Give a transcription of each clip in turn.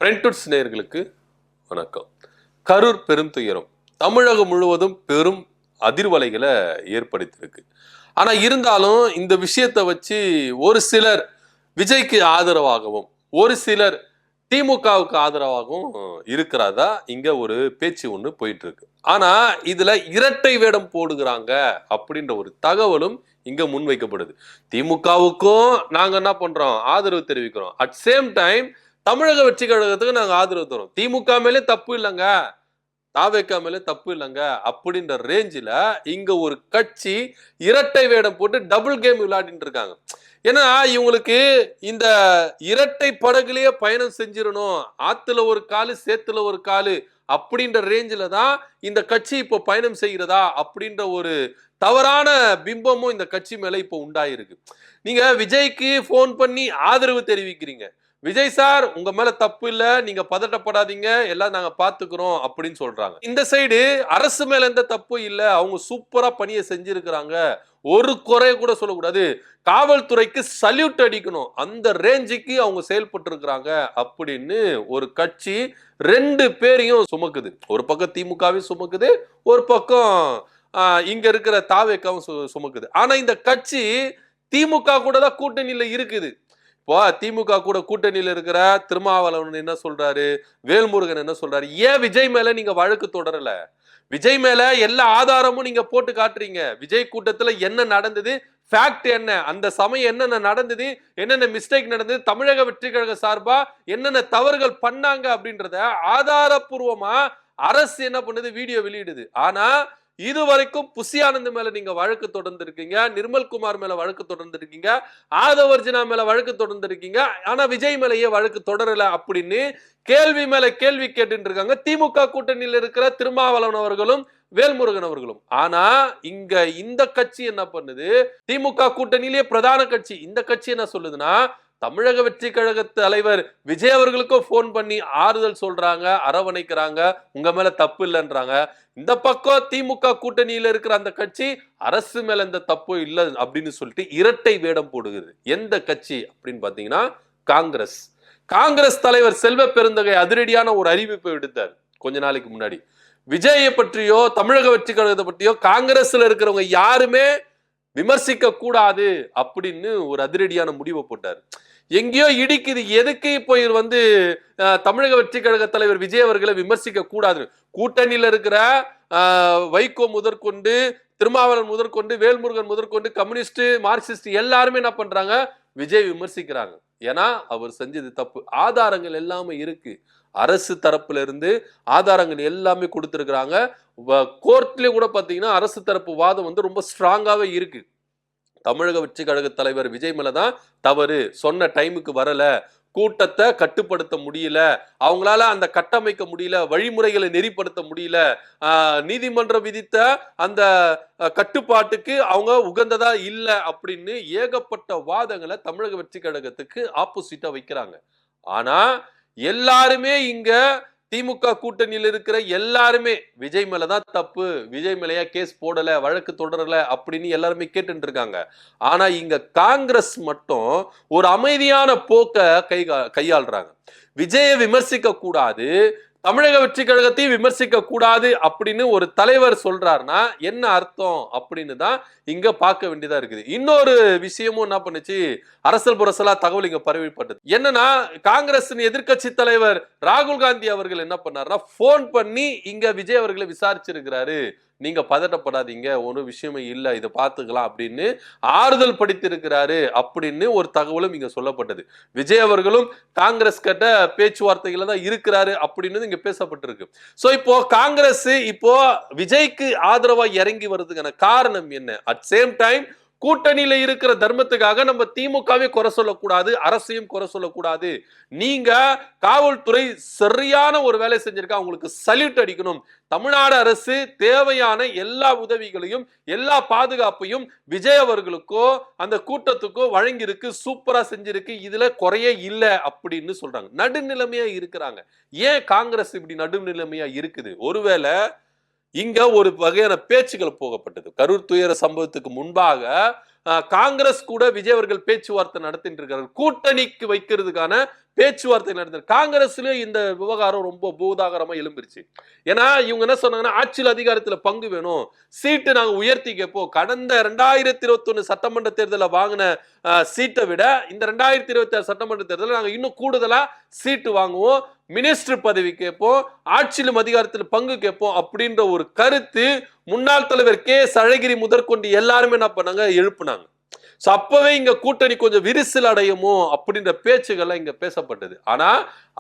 பிரெண்டுட்ஸ் நேயர்களுக்கு வணக்கம். கரூர் பெரும் துயரம் தமிழகம் முழுவதும் பெரும் அதிர்வலைகளை ஏற்படுத்தியிருக்கு. ஆனா இருந்தாலும் இந்த விஷயத்தை வச்சு ஒரு சிலர் விஜய்க்கு ஆதரவாகவும் ஒரு சிலர் திமுகவுக்கு ஆதரவாகவும் இருக்கிறதா இங்க ஒரு பேச்சு ஒண்ணு போயிட்டு இருக்கு. ஆனா இதுல இரட்டை வேடம் போடுகிறாங்க அப்படின்ற ஒரு தகவலும் இங்க முன்வைக்கப்படுது. திமுகவுக்கும் நாங்க என்ன பண்றோம், ஆதரவு தெரிவிக்கிறோம். அட் சேம் டைம் தமிழக வெற்றி கழகத்துக்கு நாங்க ஆதரவு தரோம். திமுக மேலே தப்பு இல்லைங்க, தாவேக்கா மேலே தப்பு இல்லைங்க அப்படின்ற ரேஞ்சில இங்க ஒரு கட்சி இரட்டை வேடம் போட்டு டபுள் கேம் விளையாடிட்டு இருக்காங்க. ஏன்னா இவங்களுக்கு இந்த இரட்டை படகுலயே பயணம் செஞ்சிடணும், ஆத்துல ஒரு காலு சேத்துல ஒரு காலு அப்படின்ற ரேஞ்சில தான் இந்த கட்சி இப்போ பயணம் செய்கிறதா அப்படின்ற ஒரு தவறான பிம்பமும் இந்த கட்சி மேல இப்போ உண்டாயிருக்கு. நீங்க விஜய்க்கு போன் பண்ணி ஆதரவு தெரிவிக்கிறீங்க. விஜய் சார் உங்க மேல தப்பு இல்ல, நீங்க பதட்டப்படாதீங்க, எல்லாம் நாங்க பாத்துக்கிறோம் அப்படின்னு சொல்றாங்க. இந்த சைடு அரசு மேல எந்த தப்பும் இல்ல, அவங்க சூப்பரா பணியை செஞ்சிருக்கிறாங்க, ஒரு குறை கூட சொல்லக்கூடாது, காவல்துறைக்கு சல்யூட் அடிக்கணும், அந்த ரேஞ்சுக்கு அவங்க செயல்பட்டு இருக்கிறாங்க அப்படின்னு ஒரு கட்சி ரெண்டு பேரையும் சுமக்குது. ஒரு பக்கம் திமுகவையும் சுமக்குது, ஒரு பக்கம் இங்க இருக்கிற தாவேக்காவும் சுமக்குது. ஆனா இந்த கட்சி திமுக கூட தான் கூட்டணியில இருக்குது. இப்போ திமுக கூட கூட்டணியில் இருக்கிற திருமாவளவன் என்ன சொல்றாரு, வேல்முருகன் என்ன சொல்றாரு, ஏன் விஜய் மேல நீங்க வழக்கு தொடரல? விஜய் மேல எல்லா ஆதாரமும் நீங்க போட்டு காட்டுறீங்க. விஜய் கூட்டத்துல என்ன நடந்தது, ஃபேக்ட் என்ன, அந்த சமயம் என்னென்ன நடந்தது, என்னென்ன மிஸ்டேக் நடந்தது, தமிழக வெற்றி கழக சார்பா என்னென்ன தவறுகள் பண்ணாங்க அப்படின்றத ஆதாரப்பூர்வமா அரசு என்ன பண்ணுது, வீடியோ வெளியிடுது. ஆனா இது வரைக்கும் புசி ஆனந்த் மேல நீங்க வழக்கு தொடர்ந்து இருக்கீங்க, நிர்மல்குமார் மேல வழக்கு தொடர்ந்து இருக்கீங்க, ஆதவர்ஜினா மேல வழக்கு தொடர்ந்து இருக்கீங்க, ஆனா விஜய் மேலேயே வழக்கு தொடரல அப்படின்னு கேள்வி மேல கேள்வி கேட்டு இருக்காங்க திமுக கூட்டணியில் இருக்கிற திருமாவளவன் அவர்களும் வேல்முருகன் அவர்களும். ஆனா இங்க இந்த கட்சி என்ன பண்ணுது, திமுக கூட்டணியிலேயே பிரதான கட்சி இந்த கட்சி என்ன சொல்லுதுன்னா, தமிழக வெற்றி கழக தலைவர் விஜய் அவர்களுக்கும் போன் பண்ணி ஆறுதல் சொல்றாங்க, அரவணைக்கிறாங்க, உங்க மேல தப்பு இல்லைன்றாங்க. இந்த பக்கம் திமுக கூட்டணியில இருக்கிற அந்த கட்சி அரசு மேல எந்த தப்பும் இல்லை அப்படின்னு சொல்லிட்டு இரட்டை வேடம் போடுகிறது. எந்த கட்சி அப்படின்னு பாத்தீங்கன்னா காங்கிரஸ். காங்கிரஸ் தலைவர் செல்வ பெருந்தகை அதிரடியான ஒரு அறிவிப்பை விடுத்தார் கொஞ்ச நாளைக்கு முன்னாடி. விஜயை பற்றியோ தமிழக வெற்றி கழகத்தை பற்றியோ காங்கிரஸ்ல இருக்கிறவங்க யாருமே விமர்சிக்க கூடாது அப்படின்னு ஒரு அதிரடியான முடிவை போட்டார். எங்கேயோ இடிக்குது, எதுக்கு இப்போ வந்து தமிழக வெற்றி கழக தலைவர் விஜய் அவர்களை விமர்சிக்க கூடாது, கூட்டணியில இருக்கிற வைகோ முதற்கொண்டு திருமாவளவன் முதற்கொண்டு வேல்முருகன் முதற்கொண்டு கம்யூனிஸ்ட் மார்க்சிஸ்ட் எல்லாருமே என்ன பண்றாங்க, விஜய் விமர்சிக்கிறாங்க. ஏன்னா அவர் செஞ்சது தப்பு, ஆதாரங்கள் எல்லாமே இருக்கு, அரசு தரப்புல இருந்து ஆதாரங்கள் எல்லாமே கொடுத்திருக்கிறாங்க. கோர்ட்லயே கூட பாத்தீங்கன்னா அரசு தரப்பு வாதம் வந்து ரொம்ப ஸ்ட்ராங்காவே இருக்கு. தமிழக வெற்றி கழக தலைவர் விஜய் மேலதான் தவறு, சொன்ன டைமுக்கு வரல, கூட்டத்தை கட்டுப்படுத்த முடியல, அவங்களால அந்த கட்டமைக்க முடியல, வழிமுறைகளை நெறிப்படுத்த முடியல, நீதிமன்றம் விதித்த அந்த கட்டுப்பாட்டுக்கு அவங்க உகந்ததா இல்லை அப்படின்னு ஏகப்பட்ட வாதங்களை தமிழக வெற்றி கழகத்துக்கு ஆப்போசிட்டா வைக்கிறாங்க. ஆனா எல்லாருமே இங்க திமுக கூட்டணியில் இருக்கிற எல்லாருமே விஜய் மேலதான் தப்பு, விஜய் மேலையா கேஸ் போடல, வழக்கு தொடரல அப்படின்னு எல்லாருமே கேட்டு இருக்காங்க. ஆனா இங்க காங்கிரஸ் மட்டும் ஒரு அமைதியான போக்க கையாளுறாங்க. விஜயை விமர்சிக்க கூடாது, தமிழக வெற்றி கழகத்தையும் விமர்சிக்க கூடாது அப்படின்னு ஒரு தலைவர் சொல்றாருன்னா என்ன அர்த்தம் அப்படின்னு தான் இங்க பார்க்க வேண்டியதா இருக்குது. இன்னொரு விஷயமும் என்ன பண்ணுச்சு, அரசல் புரசலா தகவல் இங்க பரவிப்பட்டது. என்னன்னா காங்கிரஸ் எதிர்கட்சி தலைவர் ராகுல் காந்தி அவர்கள் என்ன பண்ணாருன்னா போன் பண்ணி இங்க விஜய் அவர்களை விசாரிச்சிருக்கிறாரு, நீங்க பதட்டப்படாதீங்க, ஒரு விஷயமே இல்லை, இதை பார்த்துக்கலாம் அப்படின்னு ஆறுதல் படுத்திருக்கிறாரு அப்படின்னு ஒரு தகவலும் இங்க சொல்லப்பட்டது. விஜய் அவர்களும் காங்கிரஸ் கிட்ட பேச்சுவார்த்தைகளை தான் இருக்கிறாரு அப்படின்னு இங்க பேசப்பட்டிருக்கு. சோ இப்போ காங்கிரஸ் இப்போ விஜய்க்கு ஆதரவா இறங்கி வருதுக்கான காரணம் என்ன? அட் சேம் டைம் கூட்டணியில இருக்கிற தர்மத்துக்காக நம்ம திமுகவே குறை சொல்லக்கூடாது, அரசையும் குறை சொல்லக்கூடாது, நீங்க காவல்துறை சரியான ஒரு வேலை செஞ்சிருக்கா, உங்களுக்கு சல்யூட் அடிக்கணும், தமிழ்நாடு அரசு தேவையான எல்லா உதவிகளையும் எல்லா பாதுகாப்பையும் விஜய் அவர்களுக்கோ அந்த கூட்டத்துக்கோ வழங்கியிருக்கு, சூப்பரா செஞ்சிருக்கு, இதுல குறையே இல்லை அப்படின்னு சொல்றாங்க. நடுநிலைமையா இருக்கிறாங்க. ஏன் காங்கிரஸ் இப்படி நடுநிலைமையா இருக்குது? ஒருவேளை இங்க ஒரு வகையான பேச்சுகள் போகப்பட்டது. கரூர் துயர சம்பவத்துக்கு முன்பாக காங்கிரஸ் கூட விஜய் அவர்கள் பேச்சுவார்த்தை நடத்திட்டு இருக்காரு, கூட்டணிக்கு வைக்கிறதுக்கான பேச்சுவார்த்தை நடத்த. காங்கிரஸ்ல இந்த விவகாரம் ரொம்ப பூதாகரமா எழும்பிருச்சு. ஏன்னா இவங்க என்ன சொன்னாங்கன்னா, ஆட்சியில் அதிகாரத்துல பங்கு வேணும், சீட்டு நாங்க உயர்த்தி கேட்போம். கடந்த 2021 சட்டமன்ற தேர்தலில் வாங்கின சீட்டை விட இந்த 2026 சட்டமன்ற தேர்தலில் நாங்க இன்னும் கூடுதலா சீட்டு வாங்குவோம், மினிஸ்டர் பதவி கேட்போம், ஆட்சியிலும் அதிகாரத்தில் பங்கு கேட்போம் அப்படின்ற ஒரு கருத்து முன்னாள் தலைவர் கே.எஸ். அழகிரி முதற்கொண்டு எல்லாருமே என்ன பண்ணாங்க, எழுப்புனாங்க. அப்பவே இங்க கூட்டணி கொஞ்சம் விரிசல் அடையுமோ அப்படின்ற பேச்சுகள்லாம் இங்க பேசப்பட்டது. ஆனா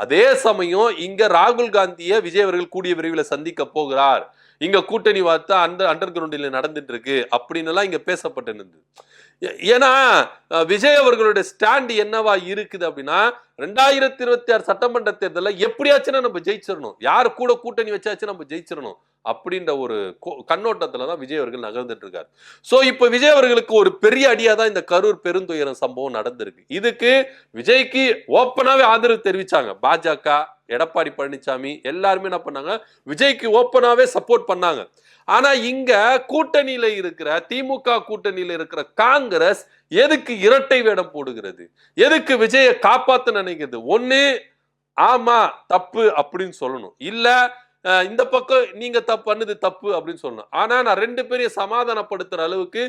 அதே சமயம் இங்க ராகுல் காந்தியை விஜய் அவர்கள் கூடிய விரைவில் சந்திக்க போகிறார், இங்க கூட்டணி வார்த்தை அண்டர் கிரவுண்டில் நடந்துட்டு இருக்கு அப்படின்னு எல்லாம் இங்க பேசப்பட்டிருந்தது. ஏன்னா விஜய் அவர்களுடைய ஸ்டாண்ட் என்னவா இருக்குது அப்படின்னா, 2026 சட்டமன்ற தேர்தலில் எப்படியாச்சுன்னா நம்ம ஜெயிச்சிடணும், யாரு கூட கூட்டணி வச்சாச்சும் நம்ம ஜெயிச்சிடணும் அப்படின்ற ஒரு கண்ணோட்டத்துலதான் விஜய் அவர்கள் நகர்ந்துட்டு இருக்காரு. சோ இப்ப விஜய் அவர்களுக்கு ஒரு பெரிய அடியா தான் இந்த கரூர் பெருந்துயரம் சம்பவம் நடந்திருக்கு. இதுக்கு விஜய்க்கு ஓப்பனாவே ஆதரவு தெரிவிச்சாங்க பாஜக, எடப்பாடி பழனிசாமி எல்லாருமே என்ன பண்ணாங்க, விஜய்க்கு ஓப்பனாவே சப்போர்ட் பண்ணாங்க. ஆனா இங்க கூட்டணியில இருக்கிற திமுக கூட்டணியில இருக்கிற காங்கிரஸ் எதுக்கு இரட்டை வேடம் போடுகிறது, எதுக்கு விஜயை காப்பாத்த நினைக்கிறது? ஒண்ணு ஆமா தப்பு அப்படின்னு சொல்லணும், இல்ல இந்த பக்கம் நீங்க பண்ணது தப்பு அப்படின்னு சொல்லணும். ஆனா நான் ரெண்டு பேரையும் சமாதானப்படுத்துற அளவுக்கு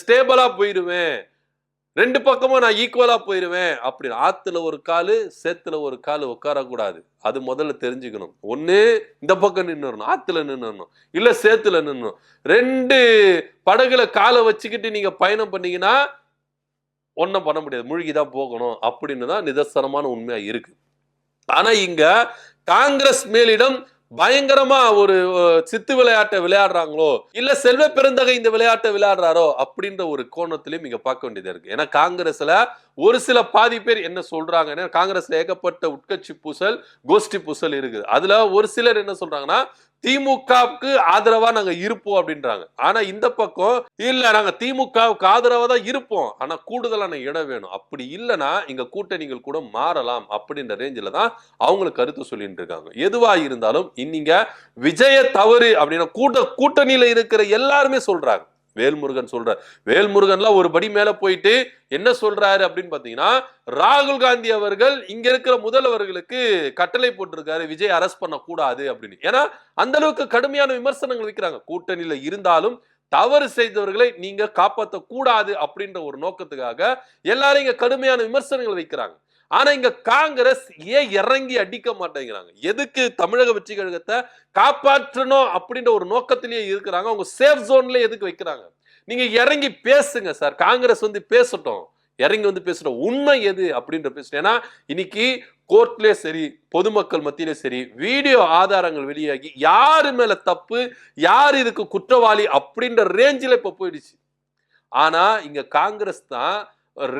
ஸ்டேபிளா போயிடுவேன், ரெண்டு பக்கமும் நான் ஈக்குவலா போயிருவேன் அப்படின்னு ஆத்துல ஒரு காலு சேத்துல ஒரு காலு உட்காரக்கூடாது. அது முதல்ல தெரிஞ்சுக்கணும். ஒண்ணு இந்த பக்கம் நின்னுறணும், ஆத்துல நின்னுறணும், இல்ல சேத்துல நின்னும். ரெண்டு படகுல காலை வச்சுக்கிட்டு நீங்க பயணம் பண்ணீங்கன்னா ஒன்னும் பண்ண முடியாது, மூழ்கிதான் போகணும் அப்படின்னு தான் நிதர்சனமான உண்மையா இருக்கு. ஆனா இங்க காங்கிரஸ் மேலிடம் பயங்கரமா ஒரு சித்து விளையாட்டை விளையாடுறாங்களோ, இல்ல செல்வ பெருந்தகை இந்த விளையாட்டை விளையாடுறாரோ அப்படின்ற ஒரு கோணத்திலையும் இங்க பார்க்க வேண்டியதா இருக்கு. ஏன்னா காங்கிரஸ்ல ஒரு சில பாதி பேர் என்ன சொல்றாங்கன்னா, காங்கிரஸ்ல ஏகப்பட்ட உட்கட்சி பூசல், கோஷ்டி பூசல் இருக்குது. அதுல ஒரு சிலர் என்ன சொல்றாங்கன்னா, திமுகவுக்கு ஆதரவா நாங்க இருப்போம் அப்படின்றாங்க. ஆனா இந்த பக்கம் இல்ல, நாங்க திமுகவுக்கு ஆதரவா தான் இருப்போம், ஆனா கூடுதலான இடம் வேணும், அப்படி இல்லைன்னா இங்க கூட்டணிகள் கூட மாறலாம் அப்படின்ற ரேஞ்சில தான் அவங்களுக்கு கருத்து சொல்லிட்டு இருக்காங்க. எதுவா இருந்தாலும் இன்னிங்க விஜய தவறு அப்படின்னா கூட்டணியில இருக்கிற எல்லாருமே சொல்றாங்க. வேல்முருகன் சொல்றாரு, வேல்முருகன்லாம் ஒரு படி மேல போயிட்டு என்ன சொல்றாரு அப்படின்னு பாத்தீங்கன்னா, ராகுல் காந்தி அவர்கள் இங்க இருக்கிற முதல்வர்களுக்கு கட்டளை போட்டிருக்காரு விஜய் அரெஸ்ட் பண்ண கூடாது அப்படின்னு. ஏன்னா அந்த அளவுக்கு கடுமையான விமர்சனங்கள் வைக்கிறாங்க. கூட்டணியில இருந்தாலும் தவறு செய்தவர்களை நீங்க காப்பாற்ற கூடாது அப்படின்ற ஒரு நோக்கத்துக்காக எல்லாரும் இங்க கடுமையான விமர்சனங்கள் வைக்கிறாங்க. ஆனா இங்க காங்கிரஸ் ஏன் இறங்கி அடிக்க மாட்டேங்கிறாங்க? எதுக்கு தமிழக வெற்றி கழகத்தை காப்பாற்றணும் அப்படின்ற ஒரு நோக்கத்திலேயே இருக்கிறாங்க. அவங்க சேஃப் ஜோன்ல எதுக்கு வைக்கிறாங்க? நீங்க இறங்கி பேசுங்க சார், காங்கிரஸ் வந்து பேசட்டும், இறங்கி வந்து பேசட்டும், உண்மை எது அப்படின்ற பேசட்டும். ஏன்னா இன்னைக்கு கோர்ட்லயே சரி, பொதுமக்கள் மத்தியிலே சரி, வீடியோ ஆதாரங்கள் வெளியாகி யாரு மேல தப்பு, யார் இதுக்கு குற்றவாளி அப்படின்ற ரேஞ்சில இப்ப போயிடுச்சு. ஆனா இங்க காங்கிரஸ் தான்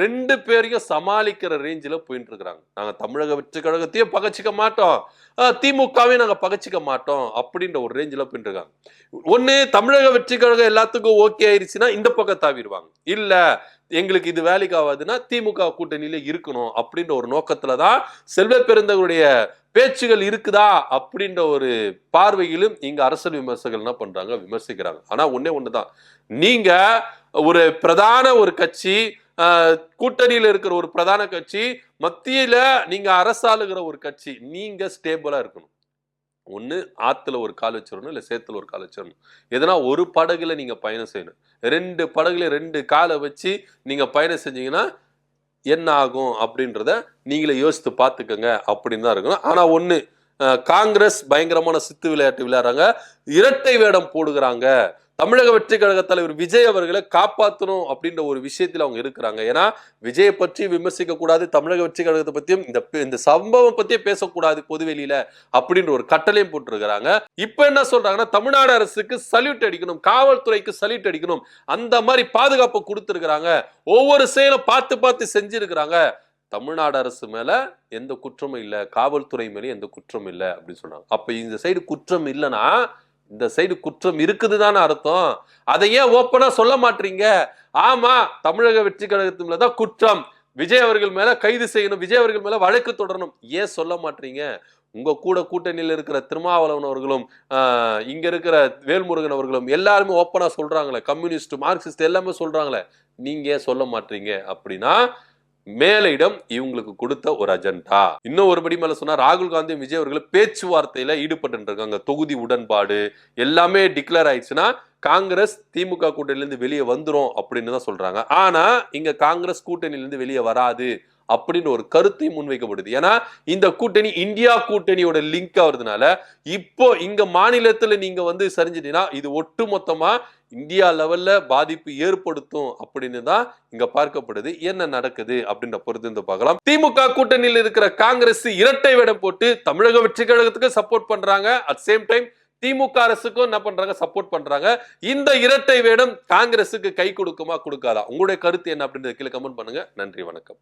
ரெண்டு பேரையும் சமாளிக்கிற ரேஞ்சில போயிட்டு இருக்கிறாங்க. நாங்க தமிழக வெற்றி கழகத்தையும் பகச்சிக்க மாட்டோம், திமுகவையும் நாங்க பகச்சிக்க மாட்டோம் அப்படின்ற ஒரு ரேஞ்சில போயிட்டு இருக்காங்க. ஒண்ணு தமிழக வெற்றி கழகம் எல்லாத்துக்கும் ஓகே ஆயிடுச்சுன்னா இந்த பக்கம் தாவிடுவாங்க, இல்ல எங்களுக்கு இது வேலைக்கு ஆகாதுன்னா திமுக கூட்டணியில இருக்கணும் அப்படின்ற ஒரு நோக்கத்துலதான் செல்வ பெருந்தகருடைய பேச்சுகள் இருக்குதா அப்படின்ற ஒரு பார்வையிலும் இங்க அரசியல் விமர்சகர்கள் என்ன பண்றாங்க, விமர்சிக்கிறாங்க. ஆனா ஒன்னே ஒண்ணுதான், நீங்க ஒரு பிரதான ஒரு கட்சி, கூட்டணியில இருக்கிற ஒரு பிரதான கட்சி, மத்தியில நீங்க அரசாளுகிற ஒரு கட்சி, நீங்க ஸ்டேபிளா இருக்கணும். ஒண்ணு ஆத்துல ஒரு கால் வச்சிடணும், இல்ல சேத்துல ஒரு கால் வச்சிடணும். எதனா ஒரு படகுல நீங்க பயணம் செய்யணும். ரெண்டு படகுல ரெண்டு காலை வச்சு நீங்க பயணம் செஞ்சீங்கன்னா என்ன ஆகும் அப்படின்றத நீங்களே யோசித்து பார்த்துக்கங்க அப்படின்னு தான் இருக்கணும். ஆனா ஒண்ணு, காங்கிரஸ் பயங்கரமான சித்து விளையாட்டு விளையாடுறாங்க, இரட்டை வேடம் போடுகிறாங்க. தமிழக வெற்றி கழக தலைவர் விஜய் அவர்களை காப்பாற்றணும் அப்படின்ற ஒரு விஷயத்தில் அவங்க இருக்கிறாங்க. ஏன்னா விஜயை பற்றி விமர்சிக்க கூடாது, தமிழக வெற்றி கழகத்தை பத்தியும் இந்த சம்பவம் பத்தியே பேசக்கூடாது பொதுவெளியில அப்படின்ற ஒரு கட்டளையும் போட்டிருக்கிறாங்க. இப்ப என்ன சொல்றாங்கன்னா, தமிழ்நாடு அரசுக்கு சல்யூட் அடிக்கணும், காவல்துறைக்கு சல்யூட் அடிக்கணும், அந்த மாதிரி பாதுகாப்பு கொடுத்திருக்கிறாங்க, ஒவ்வொரு செயலும் பார்த்து பார்த்து செஞ்சிருக்கிறாங்க. தமிழ்நாடு அரசு மேல எந்த குற்றமும் இல்லை, காவல்துறை மேலே எந்த குற்றம் இல்லை அப்படின்னு சொன்னாங்க. அப்ப இந்த சைடு குற்றம் இல்லைன்னா இந்த சைடு குற்றம் இருக்குதுதானே அர்த்தம். அதை ஏன் ஓப்பனா சொல்ல மாட்டீங்க? ஆமா தமிழக வெற்றி கழகத்து மேலதான் குற்றம், விஜய் அவர்கள் மேல கைது செய்யணும், விஜய் அவர்கள் மேல வழக்கு தொடரணும், ஏன் சொல்ல மாட்டீங்க? உங்க கூட கூட்டணியில் இருக்கிற திருமாவளவன் அவர்களும் இங்க இருக்கிற வேல்முருகன் அவர்களும் எல்லாருமே ஓப்பனா சொல்றாங்களே, கம்யூனிஸ்ட் மார்க்சிஸ்ட் எல்லாமே சொல்றாங்களே, நீங்க ஏன் சொல்ல மாட்டீங்க அப்படின்னா மேலிடம் இவங்களுக்கு கொடுத்த ஒரு அஜெண்டா. இன்னும் ஒருபடி மேல சொன்னா ராகுல் காந்தி விஜய் அவர்கள் பேச்சுவார்த்தையில ஈடுபட்டு இருக்காங்க. தொகுதி உடன்பாடு எல்லாமே டிக்ளேர் ஆயிடுச்சுன்னா காங்கிரஸ் திமுக கூட்டணியிலிருந்து வெளியே வந்துரும் அப்படின்னு தான் சொல்றாங்க. ஆனா இங்க காங்கிரஸ் கூட்டணியிலிருந்து வெளியே வராது அப்படின்னு ஒரு கருத்தை முன்வைக்கப்படுது. ஏன்னா இந்த கூட்டணி இந்தியா கூட்டணியோட லிங்க் ஆகுறதுனால இப்போ இங்க மாநிலத்துல நீங்க வந்து சரிஞ்சிட்டீங்கன்னா இது ஒட்டுமொத்தமா இந்தியா லெவல்ல பாதிப்பு ஏற்படுத்தும் அப்படின்னு தான் இங்க பார்க்கப்படுது. என்ன நடக்குது அப்படின்ற பொறுத்து பார்க்கலாம். திமுக கூட்டணியில் இருக்கிற காங்கிரஸ் இரட்டை வேடம் போட்டு தமிழக வெற்றி கழகத்துக்கு சப்போர்ட் பண்றாங்க. அட் சேம் டைம் திமுக அரசுக்கும் என்ன பண்றாங்க, சப்போர்ட் பண்றாங்க. இந்த இரட்டை வேடம் காங்கிரசுக்கு கை கொடுக்குமா கொடுக்காதா? உங்களுடைய கருத்து என்ன அப்படின்றத கீழே கமெண்ட் பண்ணுங்க. நன்றி, வணக்கம்.